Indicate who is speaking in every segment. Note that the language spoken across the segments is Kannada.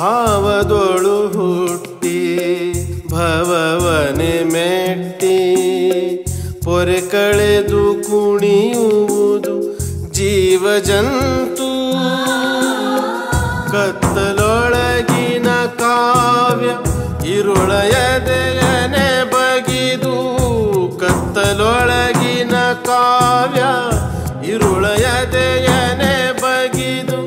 Speaker 1: ಭಾವದೊಳು ಹುಟ್ಟಿ ಭವವನೆ ಮೆಟ್ಟಿ ಪೊರೆ ಕಳೆದು ಕುಣಿಯುವುದು ಜೀವ ಜಂತು. ಕತ್ತಲೊಳಗಿನ ಕಾವ್ಯ ಇರುಳಯದೆಯನೆ ಬಗಿದು, ಕತ್ತಲೊಳಗಿನ ಕಾವ್ಯ ಇರುಳಯದೆಯನೆ ಬಗಿದು,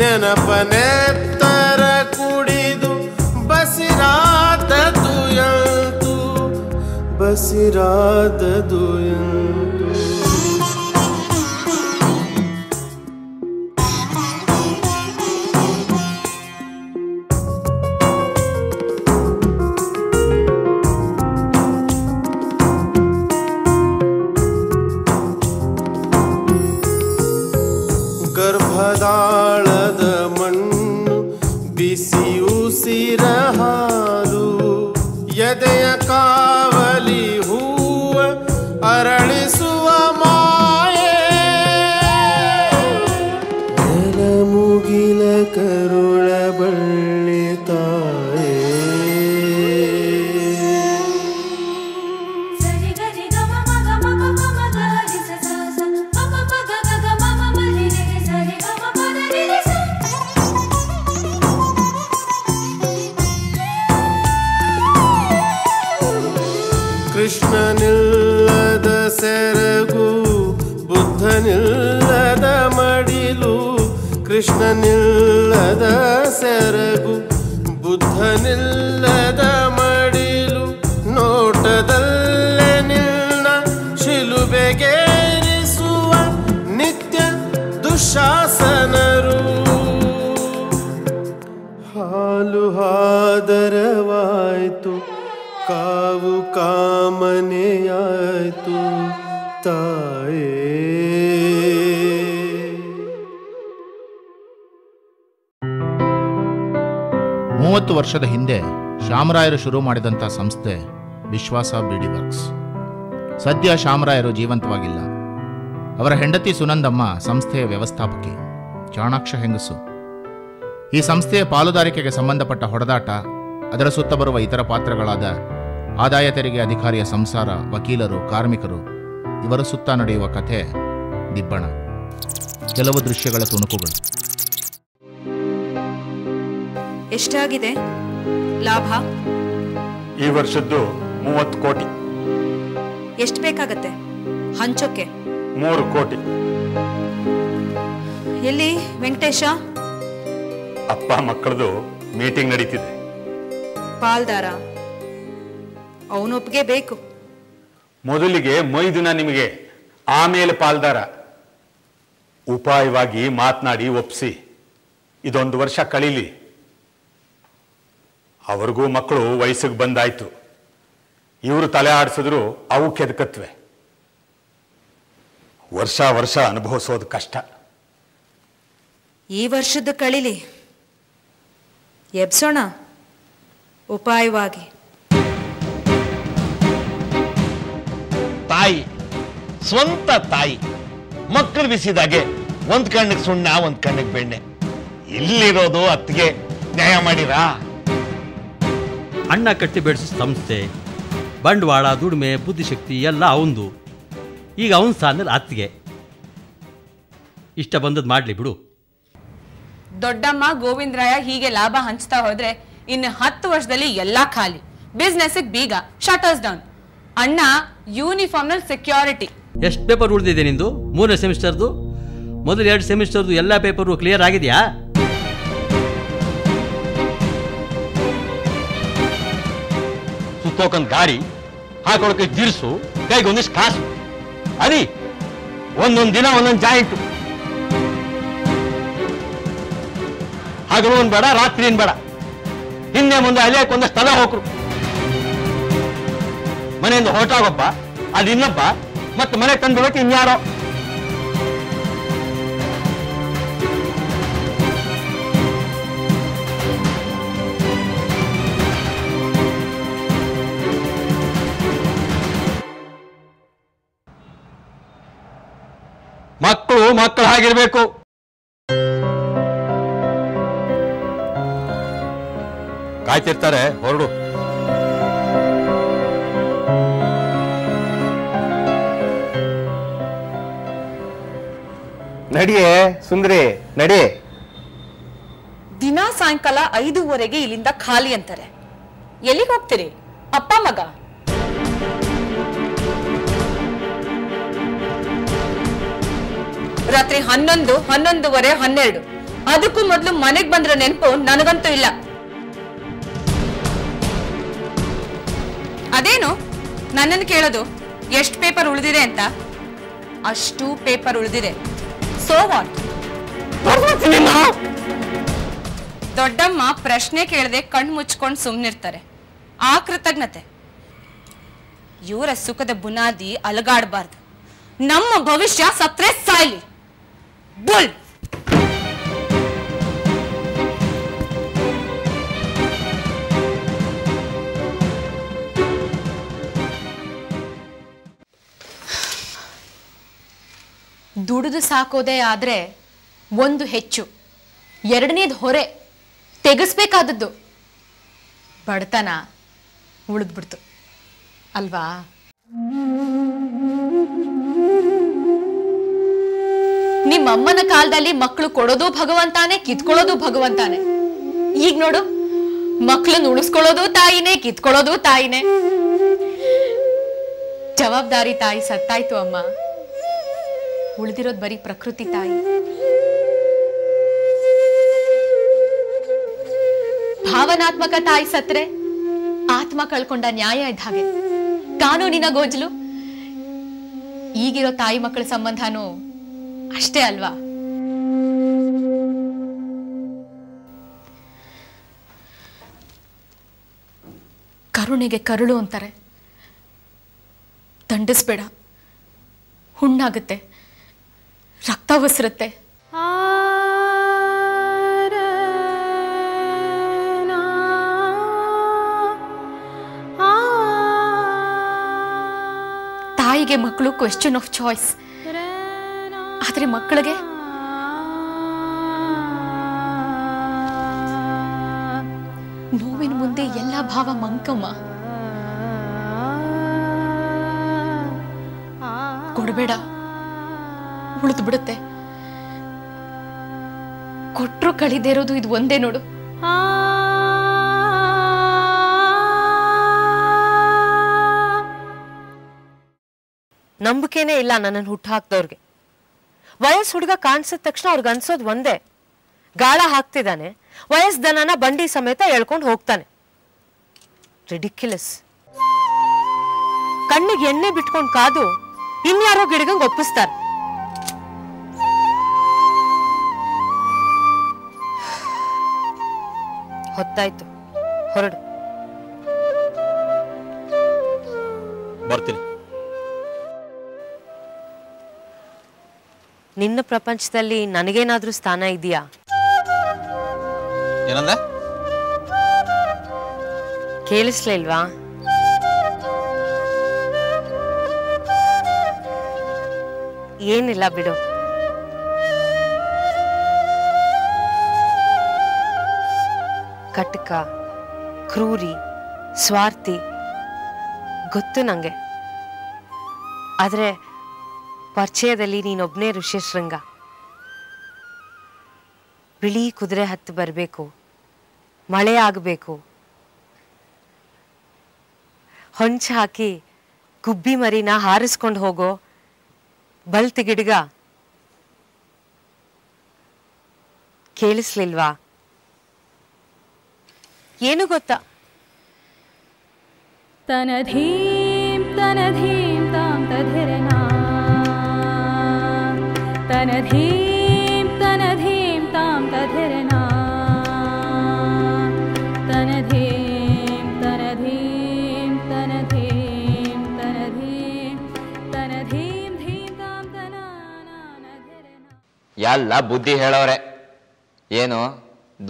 Speaker 1: ನೆನಪನೆತ್ತರ ಕುಡಿದು ಬಸಿರಾದದು ಎಂತು, ಬಸಿರಾದದು ಎಂತು. ಗರ್ಭದಾಳದ ಮಣ್ಣು ಬಿಸಿಯುಸಿರ ಹಾಲು, ಎದೆಯ ಕಾವಲಿ ಹೂವ ಅರಳಿಸುವ ಮಾಯೆ, ನೆಲ ಮುಗಿಲ ಕರುಳ ಬಳ್ಳಿ ತಾಯೇ. ಕೃಷ್ಣನಿಲ್ಲದ ಸೆರಗು ಬುದ್ಧನಿಲ್ಲದ ಮಡಿಲು, ಕೃಷ್ಣನಿಲ್ಲದ ಸೆರಗು ಬುದ್ಧನಿಲ್ಲದ ಮಡಿಲು, ನೋಟದಲ್ಲೇ ನಿನ್ನ ಶಿಲುಬೆಗೇರಿಸುವ ನಿತ್ಯ ದುಶಾಸನರು. ಹಾಲು ಹಾದರವಾಯ್ತು, ಕಾವು ಕಾಮನೆಯಾಯ್ತು ತಾಯೇ.
Speaker 2: ಮೂವತ್ತು ವರ್ಷದ ಹಿಂದೆ ಶ್ಯಾಮರಾಯರು ಶುರು ಮಾಡಿದಂಥ ಸಂಸ್ಥೆ ವಿಶ್ವಾಸ ಬಿಡಿ ವರ್ಕ್ಸ್. ಸದ್ಯ ಶ್ಯಾಮರಾಯರು ಜೀವಂತವಾಗಿಲ್ಲ. ಅವರ ಹೆಂಡತಿ ಸುನಂದಮ್ಮ ಸಂಸ್ಥೆಯ ವ್ಯವಸ್ಥಾಪಕಿ, ಚಾಣಾಕ್ಷ ಹೆಂಗಸು. ಈ ಸಂಸ್ಥೆಯ ಪಾಲುದಾರಿಕೆಗೆ ಸಂಬಂಧಪಟ್ಟ ಹೊಡೆದಾಟ, ಅದರ ಸುತ್ತ ಬರುವ ಇತರ ಪಾತ್ರಗಳಾದ ಆದಾಯ ತೆರಿಗೆ ಅಧಿಕಾರಿಯ ಸಂಸಾರ, ವಕೀಲರು, ಕಾರ್ಮಿಕರು, ಇವರ ಸುತ್ತ ನಡೆಯುವ ಕಥೆ ದಿಬ್ಬಣ. ಕೆಲವು ದೃಶ್ಯಗಳ ತುಣುಕುಗಳು.
Speaker 3: ಎಷ್ಟಾಗಿದೆ ಲಾಭ?
Speaker 4: ಈ ವರ್ಷದ್ದು 30 ಕೋಟಿ.
Speaker 3: ಎಷ್ಟು ಬೇಕಾಗತ್ತೆ ಹಂಚೋಕೆ?
Speaker 4: 3 ಕೋಟಿ.
Speaker 3: ಎಲ್ಲಿ ವೆಂಕಟೇಶ?
Speaker 4: ಅಪ್ಪ ಮಕ್ಕಳದು ಮೀಟಿಂಗ್ ನಡೀತಿದೆ.
Speaker 3: ಪಾಲ್ದಾರ ಅವನೊಪ್ಪಿಗೆ ಬೇಕು.
Speaker 4: ಮೊದಲಿಗೆ ಮೊಯ್ದಿನ ನಿಮಗೆ, ಆಮೇಲೆ ಪಾಲ್ದಾರ. ಉಪಾಯವಾಗಿ ಮಾತನಾಡಿ ಒಪ್ಸಿ. ಇದೊಂದು ವರ್ಷ ಕಳೀಲಿ. ಅವ್ರಿಗೂ ಮಕ್ಕಳು ವಯಸ್ಸಿಗೆ ಬಂದಾಯ್ತು. ಇವರು ತಲೆ ಆಡಿಸಿದ್ರು ಅವು ಕೆದಕತ್ವೆ. ವರ್ಷ ವರ್ಷ ಅನುಭವಿಸೋದು ಕಷ್ಟ.
Speaker 3: ಈ ವರ್ಷದ ಕಳೀಲಿ, ಎಬ್ಸೋಣ ಉಪಾಯವಾಗಿ.
Speaker 5: ತಾಯಿ, ಸ್ವಂತ ತಾಯಿ, ಮಕ್ಕಳು ಬಿಸಿದಾಗೆ ಒಂದ್ ಕಣ್ಣಿಗೆ ಸುಣ್ಣ, ಒಂದ್ ಕಣ್ಣಿಗೆ ಬೆಣ್ಣೆ. ಇಲ್ಲಿರೋದು ಅತ್ತಿಗೆ. ನ್ಯಾಯ ಮಾಡಿರಾ?
Speaker 6: ಅಣ್ಣ ಕಟ್ಟಿ ಬೆಳೆಸೋ ಸಂಸ್ಥೆ, ಬಂಡವಾಳ, ದುಡಿಮೆ, ಬುದ್ಧಿಶಕ್ತಿ ಎಲ್ಲ ಅವಂದು. ಈಗ ಅವನ ಸ್ಥಾನದಲ್ಲಿ ಅತ್ತಿಗೆ. ಇಷ್ಟ ಬಂದದ್ದು ಮಾಡ್ಲಿ ಬಿಡು.
Speaker 7: ದೊಡ್ಡಮ್ಮ ಗೋವಿಂದರಾಯ ಹೀಗೆ ಲಾಭ ಹಂಚ್ತಾ ಹೋದ್ರೆ ಇನ್ನು 10 ವರ್ಷದಲ್ಲಿ ಎಲ್ಲಾ ಖಾಲಿ. ಬಿಸ್ನೆಸ್ ಬೀಗ, ಶಟರ್ಸ್ ಡೌನ್. ಅಣ್ಣ ಯೂನಿಫಾರ್ಮ್ ನಲ್ಲಿ ಸೆಕ್ಯೂರಿಟಿ.
Speaker 6: ಎಷ್ಟು ಪೇಪರ್ ಉಳಿದಿದೆ ನಿಂದು? 3ನೇ ಸೆಮಿಸ್ಟರ್ದು. ಮೊದಲು 2 ಸೆಮಿಸ್ಟರ್ದು ಎಲ್ಲ ಪೇಪರು ಕ್ಲಿಯರ್ ಆಗಿದೆಯಾ?
Speaker 5: ಸುತ್ತೋಕೊಂದ್ ಗಾಡಿ, ಹಾಕೊಳಕ್ಕೆ ಜಿರ್ಸು, ಕೈಗೊಂದಿಷ್ಟು ಕಾಸು. ಅದಿ ಒಂದೊಂದು ದಿನ ಒಂದೊಂದು ಜಾಯಿಂಟು. ಹಗಲು ಒಂದ್ ಬೇಡ, ರಾತ್ರಿ ಬೇಡ. ಹಿಂದೆ ಮುಂದೆ ಅಲಿಯಕ್ಕೆ ಒಂದಷ್ಟು ಸ್ಥಳ ಹೋಗ್ರು. ಮನೆಯಿಂದ ಹೊರಟಾಗೊಬ್ಬ, ಅದು ಇನ್ನೊಬ್ಬ, ಮತ್ತೆ ಮನೆ ತಂದ್ಬಿಡಕ್ಕೆ ಇನ್ಯಾರೋ. ಮಕ್ಕಳು ಹಾಗಿರ್ಬೇಕು. ಕಾಯ್ತಿರ್ತಾರೆ, ಹೊರಡು.
Speaker 1: ನಡಿಯೇ ಸುಂದ್ರಿ, ನಡಿ.
Speaker 7: ದಿನ ಸಾಯಂಕಾಲ 5:15 ಇಲ್ಲಿಂದ ಖಾಲಿ ಅಂತಾರೆ. ಎಲ್ಲಿಗೆ ಹೋಗ್ತೀರಿ ಅಪ್ಪ ಮಗ? ರಾತ್ರಿ 11, 11:30, 12 ಅದಕ್ಕೂ ಮೊದಲು ಮನೆಗ್ ಬಂದ್ರ ನೆನಪು ನನಗಂತೂ ಇಲ್ಲ. ಅದೇನು ನನ್ನನ್ನು ಕೇಳೋದು ಎಷ್ಟು ಪೇಪರ್ ಉಳಿದಿದೆ ಅಂತ? ಅಷ್ಟು ಪೇಪರ್ ಉಳಿದಿದೆ. So what? ದೊಡ್ಡಮ್ಮ ಪ್ರಶ್ನೆ ಕೇಳದೆ ಕಣ್ಣು ಮುಚ್ಕೊಂಡು ಸುಮ್ಮನಿರ್ತಾರೆ. ಆ ಕೃತಜ್ಞತೆ. ಇವರ ಸುಖದ ಬುನಾದಿ ಅಲಗಾಡಬಾರ್ದು. ನಮ್ಮ ಭವಿಷ್ಯ ಸತ್ರೆ ಸಾಯ್ಲಿ. ಬುಲ್.
Speaker 8: ದುಡಿದು ಸಾಕೋದೇ ಆದ್ರೆ ಒಂದು ಹೆಚ್ಚು, ಎರಡನೇದು ಹೊರೆ ತೆಗೆಸ್ಬೇಕಾದದ್ದು. ಬಡತನ ಉಳಿದ್ಬಿಡ್ತು ಅಲ್ವಾ? ನಿಮ್ಮಮ್ಮನ ಕಾಲದಲ್ಲಿ ಮಕ್ಕಳು ಕೊಡೋದು ಭಗವಂತಾನೆ, ಕಿತ್ಕೊಳ್ಳೋದು ಭಗವಂತಾನೆ. ಈಗ ನೋಡು, ಮಕ್ಕಳನ್ನ ಉಳಿಸ್ಕೊಳ್ಳೋದು ತಾಯಿನೇ, ಕಿತ್ಕೊಳ್ಳೋದು ತಾಯಿನೇ. ಜವಾಬ್ದಾರಿ ತಾಯಿ ಸತ್ತಾಯ್ತು ಅಮ್ಮ, ಉಳಿದಿರೋದು ಬರೀ ಪ್ರಕೃತಿ ತಾಯಿ. ಭಾವನಾತ್ಮಕ ತಾಯಿ ಸತ್ರೆ ಆತ್ಮ ಕಳ್ಕೊಂಡ ನ್ಯಾಯ ಇದ್ದ ಹಾಗೆ. ಕಾನೂನಿನ ಗೋಜಲು. ಈಗಿರೋ ತಾಯಿ ಮಕ್ಕಳ ಸಂಬಂಧನೂ ಅಷ್ಟೇ ಅಲ್ವಾ? ಕರುಣೆಗೆ ಕರುಳು ಅಂತಾರೆ. ದಂಡಿಸ್ಬೇಡ, ಹುಣ್ಣಾಗುತ್ತೆ, ರಕ್ತ ಒಸರುತ್ತೆ. ತಾಯಿಗೆ ಮಕ್ಕಳು ಕ್ವೆಶ್ಚನ್ ಆಫ್ ಚಾಯ್ಸ್, ಆದ್ರೆ ಮಕ್ಕಳಿಗೆ ನೋವಿನ ಮುಂದೆ ಎಲ್ಲ ಭಾವ ಮಂಕಮ್ಮ. ಕೊಡಬೇಡ, ಉಳಿದು ಬಿಡುತ್ತೆ. ಕೊಟ್ರು ಕಳಿದೇ ಇರೋದು ಇದು ಒಂದೇ ನೋಡು.
Speaker 9: ನಂಬಿಕೆನೇ ಇಲ್ಲ ನನ್ನನ್ನು ಹುಟ್ಟು ಹಾಕ್ದವ್ರಿಗೆ. ವಯಸ್ಸು ಹುಡುಗ ಕಾಣಿಸಿದ ತಕ್ಷಣ ಅವ್ರಿಗೆ ಅನ್ಸೋದು ಒಂದೇ, ಗಾಳ ಹಾಕ್ತಿದ್ದಾನೆ, ವಯಸ್ಸು ದನನ ಬಂಡಿ ಸಮೇತ ಎಳ್ಕೊಂಡು ಹೋಗ್ತಾನೆ. ರಿಡಿಕ್ಯುಲಸ್. ಕಣ್ಣಿಗೆ ಎಣ್ಣೆ ಬಿಟ್ಕೊಂಡು ಕಾದು ಇನ್ಯಾರೋ ಗಿಡಗಂಗ್ ಒಪ್ಪಿಸ್ತಾರೆ. ಹೊತ್ತಾಯ್ತು, ಹೊರಡು.
Speaker 5: ಬರ್ತೀನಿ.
Speaker 9: ನಿನ್ನ ಪ್ರಪಂಚದಲ್ಲಿ ನನಗೇನಾದ್ರೂ ಸ್ಥಾನ ಇದೆಯಾ?
Speaker 5: ಏನಂದ?
Speaker 9: ಕೇಳಿಸ್ಲಿಲ್ವಾ? ಏನಿಲ್ಲ ಬಿಡು. ಕಟಕ, ಕ್ರೂರಿ, ಸ್ವಾರ್ಥಿ ಗೊತ್ತು ನಂಗೆ. ಆದ್ರೆ ಪರಿಚಯದಲ್ಲಿ ನೀನೊಬ್ನೇ ಋಷ್ಯಶೃಂಗ. ಬಿಳಿ ಕುದುರೆ ಹತ್ತು ಬರಬೇಕು, ಮಳೆ ಆಗಬೇಕು, ಹೊಂಚ ಹಾಕಿ ಗುಬ್ಬಿ ಮರಿನ ಹಾರಿಸ್ಕೊಂಡು ಹೋಗೋ ಬಲ್ತಿಗಿಡ್ಗ. ಕೇಳಿಸ್ಲಿಲ್ವಾ? ಏನು ಗೊತ್ತಾ?
Speaker 8: ತನಧೀಂ ತನಧೀಂ ತಾಂ ತಧಿರನಾ, ತನಧೀಂ ತನಧೀಂ ತಾಂ ತಧಿರನಾ, ತನಧೀಂ ತನಧೀಂ ತನಧೀಂ ತನಧೀಂ ತನಧೀಂ ಧೀಂ ತಾಂ ತನಧಿರನಾ.
Speaker 10: ಎಲ್ಲ ಬುದ್ಧಿ ಹೇಳೋರೆ. ಏನು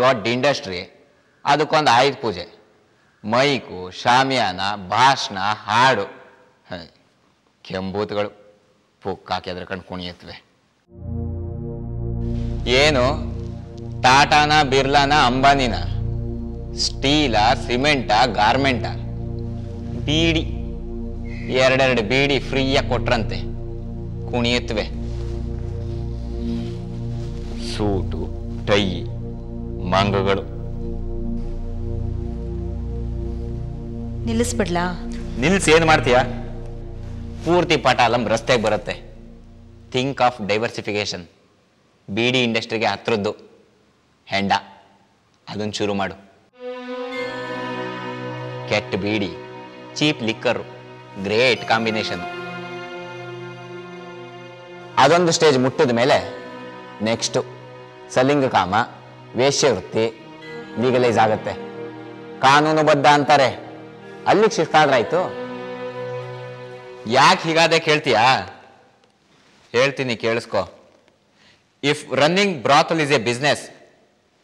Speaker 10: ದೊಡ್ಡ ಇಂಡಸ್ಟ್ರಿ, ಅದಕ್ಕೊಂದು ಆಯುಧ ಪೂಜೆ, ಮೈಕು, ಶಾಮಿಯಾನ, ಭಾಷಣ, ಹಾಡು. ಕೆಂಬೂತುಗಳು ಪುಕ್ ಹಾಕಿ ಅದ್ರ ಕಣ್ ಕುಣಿಯತ್ವೆ. ಏನು ಟಾಟಾನ, ಬಿರ್ಲಾನ, ಅಂಬಾನಿನ ಸ್ಟೀಲ, ಸಿಮೆಂಟ, ಗಾರ್ಮೆಂಟ, ಬೀಡಿ, ಎರಡೆರಡು ಬೀಡಿ ಫ್ರೀಯಾಗಿ ಕೊಟ್ರಂತೆ. ಕುಣಿಯುತ್ತವೆ. ಸೂಟು, ಟೈ, ಮಂಗಗಳು.
Speaker 3: ನಿಲ್ಲಿಸ್ಬಿಡ್ಲಾ?
Speaker 10: ನಿಲ್ಸಿ ಏನ್ ಮಾಡ್ತೀಯ? ಪೂರ್ತಿ ಪಟಾಲಂ ರಸ್ತೆಗೆ ಬರುತ್ತೆ. Think of diversification. ಬೀಡಿ ಇಂಡಸ್ಟ್ರಿಗೆ ಹತ್ರದ್ದು ಹೆಂಡ, ಅದನ್ನು ಶುರು ಮಾಡು. ಕೆಟ್ಟ ಬೀಡಿ, ಚೀಪ್ ಲಿಕ್ಕರು, ಗ್ರೇಟ್ ಕಾಂಬಿನೇಷನ್. ಅದೊಂದು ಸ್ಟೇಜ್ ಮುಟ್ಟಿದ ಮೇಲೆ ನೆಕ್ಸ್ಟ್ ಸಲಿಂಗಕಾಮ, ವೇಶ್ಯವೃತ್ತಿ ಲೀಗಲೈಸ್ ಆಗುತ್ತೆ. ಕಾನೂನುಬದ್ಧ ಅಂತಾರೆ. ಅಲ್ಲಿಗೆ ಶಿಫ್ಟ್ ಆದ್ರಾಯ್ತು. ಯಾಕೆ ಹೀಗಾದೆ ಕೇಳ್ತೀಯಾ? ಹೇಳ್ತೀನಿ, ಕೇಳಿಸ್ಕೊ. If running brothel is a business,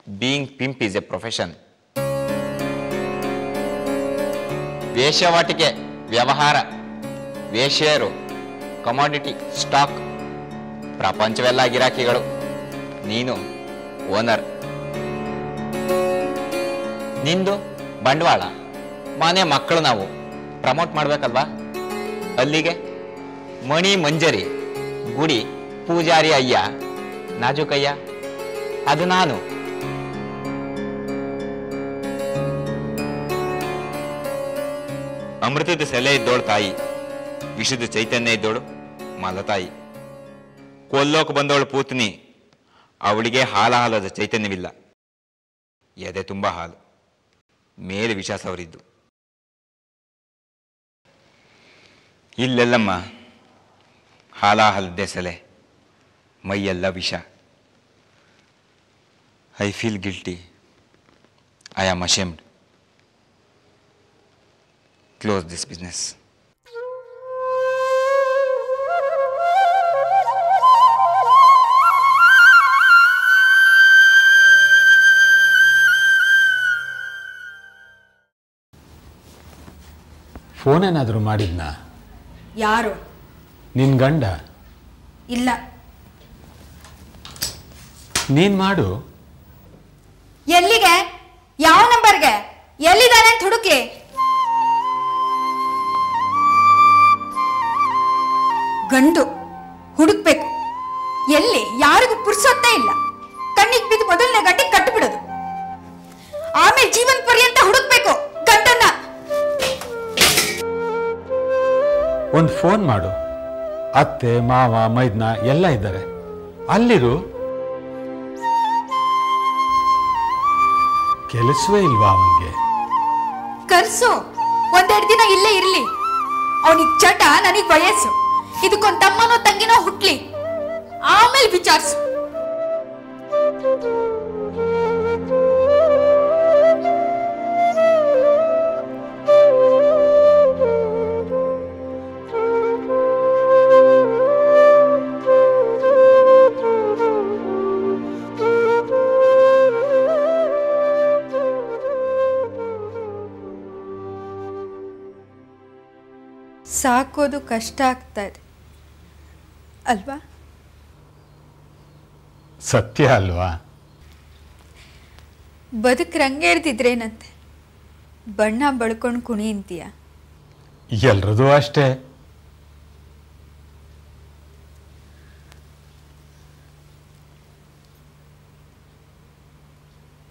Speaker 10: being pimp is a profession. ವೇಶ್ಯವಾಟಿಕೆ ವ್ಯವಹಾರ, ವೇಶ್ಯರು ಕಮಾಡಿಟಿ, ಸ್ಟಾಕ್. ಪ್ರಪಂಚವೆಲ್ಲ ಗಿರಾಕಿಗಳು, ನೀನು ಓನರ್. ನಿಂದು ಬಂಡವಾಳ, ಮನೆ ಮಕ್ಕಳು. ನಾವು ಪ್ರಮೋಟ್ ಮಾಡ್ಬೇಕಲ್ವಾ? ಅಲ್ಲಿಗೆ ಮಣಿ ಮಂಜರಿ, ಗುಡಿ ಪೂಜಾರಿ ಅಯ್ಯ, ನಾಜುಕಯ್ಯ, ಅದು ನಾನು. ಅಮೃತದ ಸೆಲೆ ಇದ್ದೋಳು ತಾಯಿ, ವಿಷದ ಚೈತನ್ಯ ಇದ್ದೋಳು ಮಲತಾಯಿ. ಕೊಲ್ಲೋಕೆ ಬಂದವಳು ಪೂತ್ನಿ, ಅವಳಿಗೆ ಹಾಲದ ಚೈತನ್ಯವಿಲ್ಲ. ಎದೆ ತುಂಬ ಹಾಲು, ಮೇಲೆ ವಿಷ ಸವರಿದ್ದು. ಇಲ್ಲೆಲ್ಲಮ್ಮ ಹಾಲದೆ ಸೆಲೆ, ಮೈಯೆಲ್ಲ ವಿಷ. I feel guilty. I am ashamed. Close this business.
Speaker 11: Phone ಏನಾದರೂ ಮಾಡಿದ್ನಾ?
Speaker 3: ಯಾರು?
Speaker 11: ನಿನ್ ಗಂಡ.
Speaker 3: ಇಲ್ಲ.
Speaker 11: ನೀನ್ ಮಾಡು.
Speaker 3: ಎಲ್ಲಿಗೆ? ಯಾವ ನಂಬರ್ಗೆ? ಎಲ್ಲಿದ್ದಾನೆ ಅಂತ ಹುಡುಕಿ. ಗಂಡು ಹುಡುಕ್ಬೇಕು. ಎಲ್ಲಿ? ಯಾರಿಗೂ ಪುರ್ಸೊತ್ತೇ ಇಲ್ಲ. ಕಣ್ಣಿಗೆ ಬಿದ್ದು ಮೊದಲನೇ ಗಂಟೆ ಕಟ್ಟು ಬಿಡೋದು, ಆಮೇಲೆ ಜೀವನ ಪರ್ಯಂತ ಹುಡುಕ್ಬೇಕು ಗಂಡನ್ನ.
Speaker 11: ಒಂದು ಫೋನ್ ಮಾಡು. ಅತ್ತೆ, ಮಾವ, ಮೈದ್ನ ಎಲ್ಲ ಇದ್ದಾರೆ. ಅಲ್ಲಿರು. ಕೆಲಸವೇ ಇಲ್ವಾ ಅವನಿಗೆ?
Speaker 3: ಕರ್ಸು. ಒಂದೆರಡು ದಿನ ಇಲ್ಲೇ ಇರ್ಲಿ. ಅವನಿಗೆ ಚಟ, ನನಗ್ ವಯಸ್ಸು. ಇದಕ್ಕೊಂದ್ ತಮ್ಮನೋ ತಂಗಿನೋ ಹುಟ್ಲಿ, ಆಮೇಲೆ ವಿಚಾರಿಸು. ಸಾಕೋದು ಕಷ್ಟ ಆಗ್ತಾ ಇದೆ ಅಲ್ವಾ?
Speaker 11: ಸತ್ಯ ಅಲ್ವಾ?
Speaker 3: ಬದುಕು ರಂಗೇರ್ದಿದ್ರೇನಂತೆ, ಬಣ್ಣ ಬಳ್ಕೊಂಡು ಕುಣಿ ಅಂತೀಯ.
Speaker 11: ಎಲ್ರದೂ ಅಷ್ಟೇ.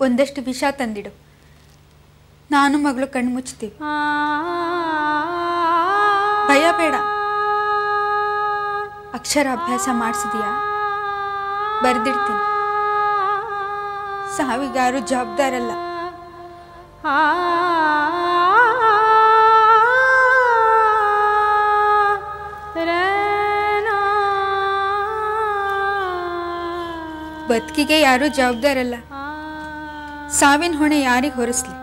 Speaker 3: ಒಂದಷ್ಟು ವಿಷ ತಂದಿಡು, ನಾನು ಮಗಳು ಕಣ್ಣು ಮುಚ್ತೀವಿ. ಭಯ ಬೇಡ. ಅಕ್ಷರಾಭ್ಯಾಸ ಮಾಡಿಸಿದೀಯಾ? ಬರ್ದಿಡ್ತೀನಿ. ಸಾವಿಗಾರು ಜವಾಬ್ದಾರಲ್ಲ. ಬದುಕಿಗೆ ಯಾರೂ ಜವಾಬ್ದಾರಲ್ಲ. ಸಾವಿನ ಹೊಣೆ ಯಾರಿಗೆ ಹೊರಿಸ್ಲಿ?